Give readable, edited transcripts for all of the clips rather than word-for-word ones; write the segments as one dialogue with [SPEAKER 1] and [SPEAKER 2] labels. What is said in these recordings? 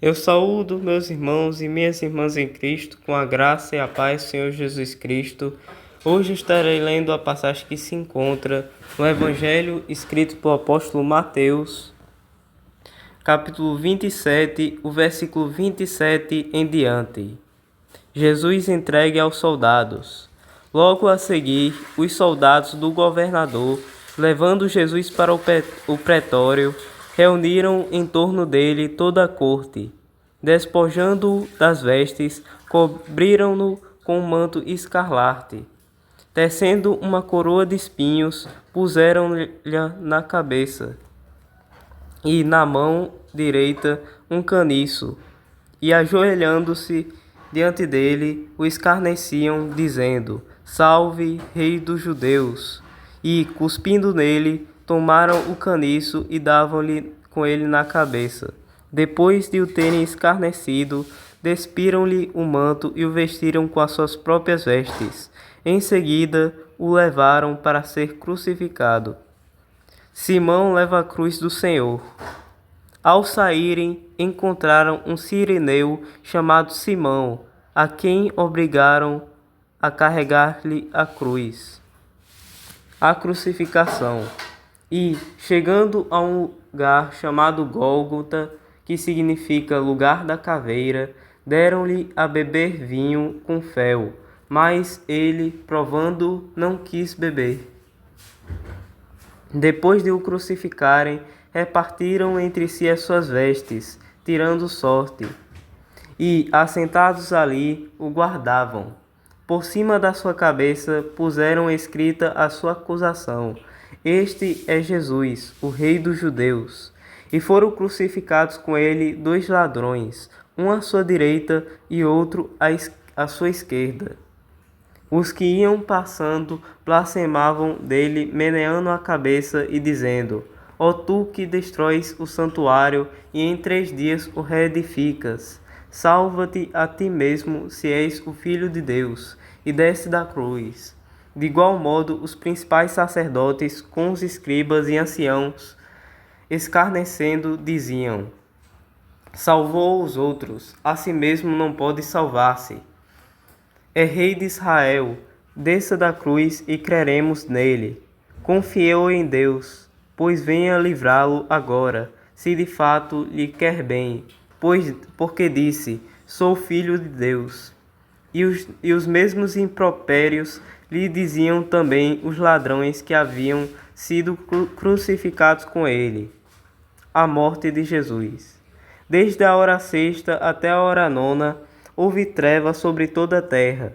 [SPEAKER 1] Eu saúdo meus irmãos e minhas irmãs em Cristo, com a graça e a paz do Senhor Jesus Cristo. Hoje estarei lendo a passagem que se encontra no Evangelho escrito pelo apóstolo Mateus, capítulo 27, o versículo 27 em diante. Jesus entregue aos soldados. Logo a seguir, os soldados do governador, levando Jesus para o pretório, reuniram em torno dele toda a corte. Despojando-o das vestes, cobriram-no com um manto escarlate. Tecendo uma coroa de espinhos, puseram-lhe na cabeça, e na mão direita um caniço, e ajoelhando-se diante dele, o escarneciam, dizendo: Salve, Rei dos Judeus! E, cuspindo nele, tomaram o caniço e davam-lhe com ele na cabeça. Depois de o terem escarnecido, despiram-lhe o manto e o vestiram com as suas próprias vestes. Em seguida, o levaram para ser crucificado. Simão leva a cruz do Senhor. Ao saírem, encontraram um cireneu chamado Simão, a quem obrigaram a carregar-lhe a cruz. A crucificação. E, chegando a um lugar chamado Gólgota, que significa lugar da caveira, deram-lhe a beber vinho com fel, mas ele, provando, não quis beber. Depois de o crucificarem, repartiram entre si as suas vestes, tirando sorte, e, assentados ali, o guardavam. Por cima da sua cabeça puseram escrita a sua acusação: Este é Jesus, o Rei dos Judeus. E foram crucificados com ele 2 ladrões, um à sua direita e outro à sua esquerda. Os que iam passando blasfemavam dele, meneando a cabeça e dizendo: Ó tu que destróis o santuário e em 3 dias o reedificas, salva-te a ti mesmo, se és o Filho de Deus, e desce da cruz. De igual modo, os principais sacerdotes, com os escribas e anciãos, escarnecendo, diziam: Salvou os outros, a si mesmo não pode salvar-se. É Rei de Israel, desça da cruz e creremos nele. Confiou em Deus, pois venha livrá-lo agora, se de fato lhe quer bem, porque disse: Sou filho de Deus. E os mesmos impropérios lhe diziam também os ladrões que haviam sido crucificados com ele. A morte de Jesus. Desde a hora sexta até a hora nona, houve treva sobre toda a terra.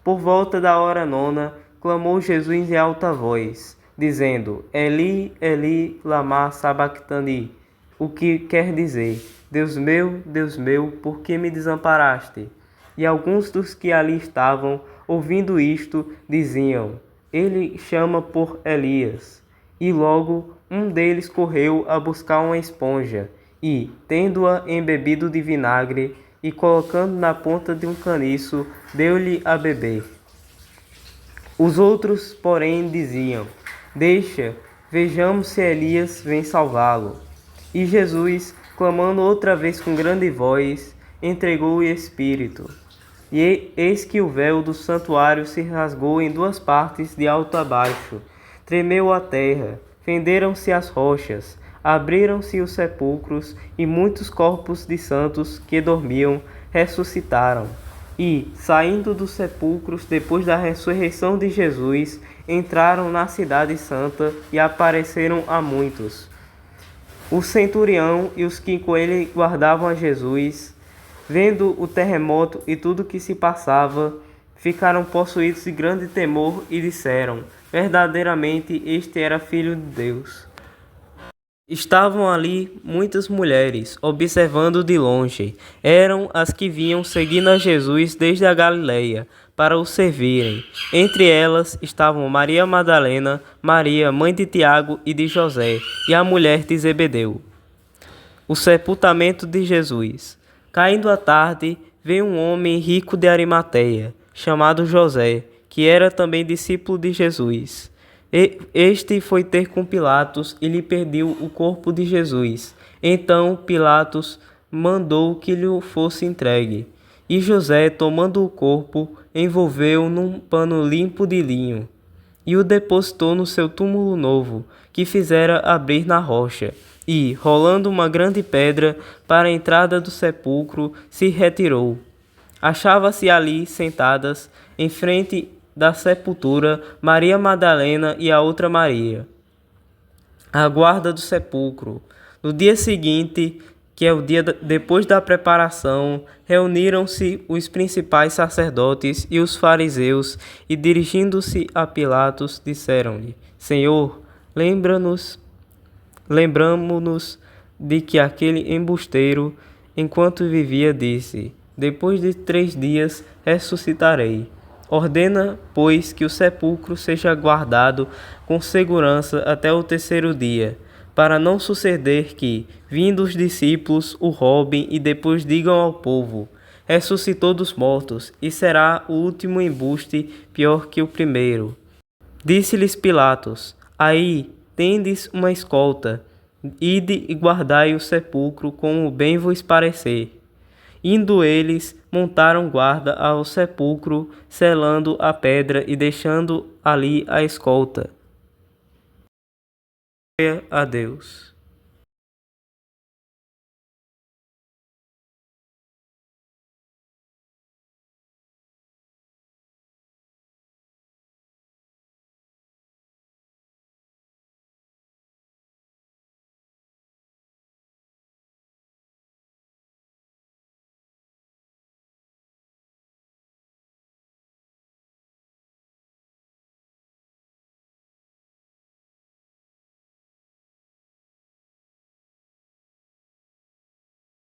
[SPEAKER 1] Por volta da hora nona, clamou Jesus em alta voz, dizendo: Eli, Eli, lama sabactani, o que quer dizer: Deus meu, por que me desamparaste? E alguns dos que ali estavam, ouvindo isto, diziam: Ele chama por Elias. E logo um deles correu a buscar uma esponja, e, tendo-a embebido de vinagre, e colocando na ponta de um caniço, deu-lhe a beber. Os outros, porém, diziam: Deixa, vejamos se Elias vem salvá-lo. E Jesus, clamando outra vez com grande voz, entregou o Espírito. E eis que o véu do santuário se rasgou em 2 partes, de alto a baixo. Tremeu a terra, fenderam-se as rochas, abriram-se os sepulcros, e muitos corpos de santos que dormiam ressuscitaram. E, saindo dos sepulcros depois da ressurreição de Jesus, entraram na cidade santa e apareceram a muitos. O centurião e os que com ele guardavam a Jesus, vendo o terremoto e tudo o que se passava, ficaram possuídos de grande temor e disseram: Verdadeiramente este era Filho de Deus. Estavam ali muitas mulheres, observando de longe. Eram as que vinham seguindo a Jesus desde a Galileia, para o servirem. Entre elas estavam Maria Madalena, Maria, mãe de Tiago e de José, e a mulher de Zebedeu. O sepultamento de Jesus. Caindo a tarde, veio um homem rico de Arimateia, chamado José, que era também discípulo de Jesus. Este foi ter com Pilatos e lhe pediu o corpo de Jesus. Então Pilatos mandou que lhe fosse entregue. E José, tomando o corpo, envolveu-o num pano limpo de linho, e o depositou no seu túmulo novo, que fizera abrir na rocha, e, rolando uma grande pedra para a entrada do sepulcro, se retirou. Achava-se ali sentadas, em frente da sepultura, Maria Madalena e a outra Maria, à guarda do sepulcro. No dia seguinte, que é o dia depois da preparação, reuniram-se os principais sacerdotes e os fariseus, e dirigindo-se a Pilatos, disseram-lhe: Senhor, lembramo-nos de que aquele embusteiro, enquanto vivia, disse: Depois de 3 dias ressuscitarei. Ordena, pois, que o sepulcro seja guardado com segurança até o 3º dia, para não suceder que, vindo os discípulos, o roubem e depois digam ao povo: ressuscitou dos mortos, e será o último embuste pior que o primeiro. Disse-lhes Pilatos: Aí tendes uma escolta, ide e guardai o sepulcro como bem vos parecer. Indo eles, montaram guarda ao sepulcro, selando a pedra e deixando ali a escolta. Glória a Deus.